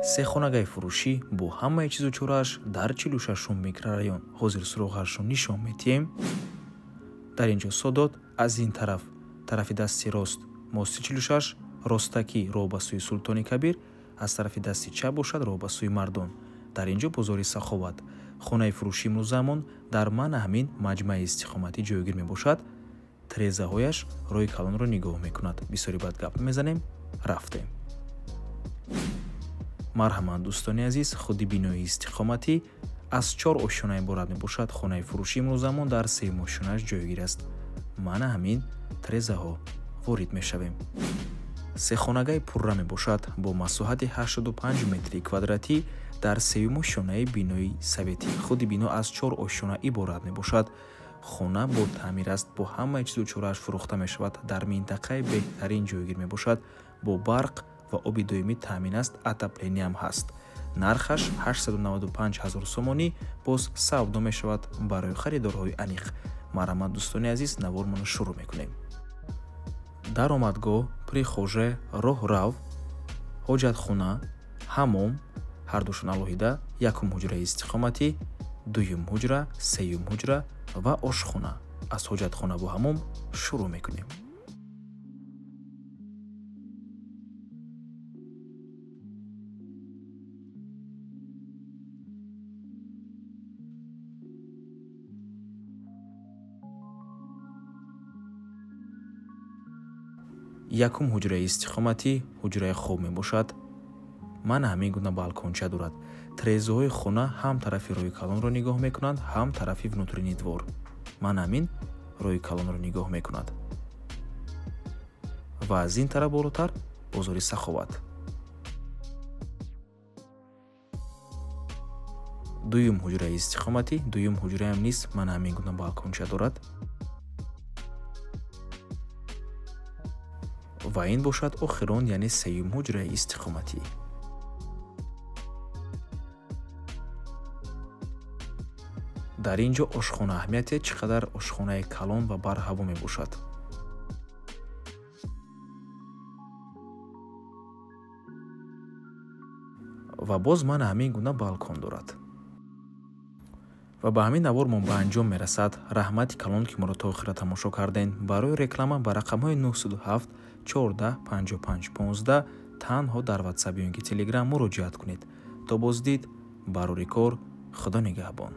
се хонагаи фурӯшӣ бо ҳамаи чизу чорааш дар 46 микрорайон. ҳозир суроғашро нишон медиҳем. дар ин ҷо Содот аз ин тарафи дасти рост мости 46 ростакӣ роҳ ба сӯи Султони Кабир, аз тарафи дасти чап бошад роҳ ба сӯи Мардон. дар ин ҷо бозори Саховат. хонаи фурӯши имрӯзамон дар маъни ҳамин маҷмаи истиқоматӣ ҷойгир мебошад. тирезаҳояш роҳи калонро нигоҳ мекунад. бисёри бад гап намезанем, рафтем. марҳамат дӯстони азиз, худи бинои истиқоматӣ аз 4 ошёна иборат мебошад. хонаи фурӯши имрӯзамон дар 3 ошёнааш ҷойгир аст. маъни ҳамин тирезаҳо ворид мешавем. се хонагаи пурра мебошад бо масоҳати 85 метри квадратӣ дар 3 ошёнаи бинои советӣ. худи бино аз 4 ошёна иборат мебошад. хона бо таъмир аст, бо ҳамаи чизу чорааш фурӯхта мешавад. дар минтақаи беҳтарин ҷойгир мебошад. бо барқ ва оби доимӣ таъмин аст, отоплениям ҳаст. нархаш 895 000 сомонӣ боз савдо мешавад барои харидорҳои аниқ. марҳамат дӯстони азиз, навормонро шурӯъ мекунем. даромадгоҳ, прихожа, роҳрав, ҳоҷатхона, ҳаммом, ҳардушон алоҳида, якум ҳуҷраи истиқоматӣ, дуюм ҳуҷра, сеюм ҳуҷра ва ошхона. аз ҳоҷатхона бо ҳаммом шурӯъ мекунем. якум ҳуҷраи истиқоматӣ ҳуҷраи хоб мебошад. маъни ҳамин гуна балконча дорад. тирезаҳои хона ҳам тарафи роҳи калонро нигоҳ мекунанд, ҳам тарафи внутрини двор. маъни ҳамин роҳи калонро нигоҳ мекунад. ва аз ин тараф болотар бозори Саховат. дуюм ҳуҷраи истиқоматӣ, дуюм ҳуҷраам низ маъни ҳамин гуна балконча дорад. ва ин бошад охирон, яъне сеюм ҳуҷраи истиқоматӣ. дар ин ҷо ошхона аҳамияте чӣ қадар ошхонаи калон ва барҳаво мебошад. ва боз маъни ҳамин гуна балкон дорад. ва ба ҳамин навормон ба анҷом мерасад. раҳмати калон ки моро то охира тамошо карден. барои реклама ба рақамҳои 907 14 55 15 танҳо дар ватсап ё ин ки телеграм муроҷиат кунед. то боздид барори кор. худо нигаҳбон.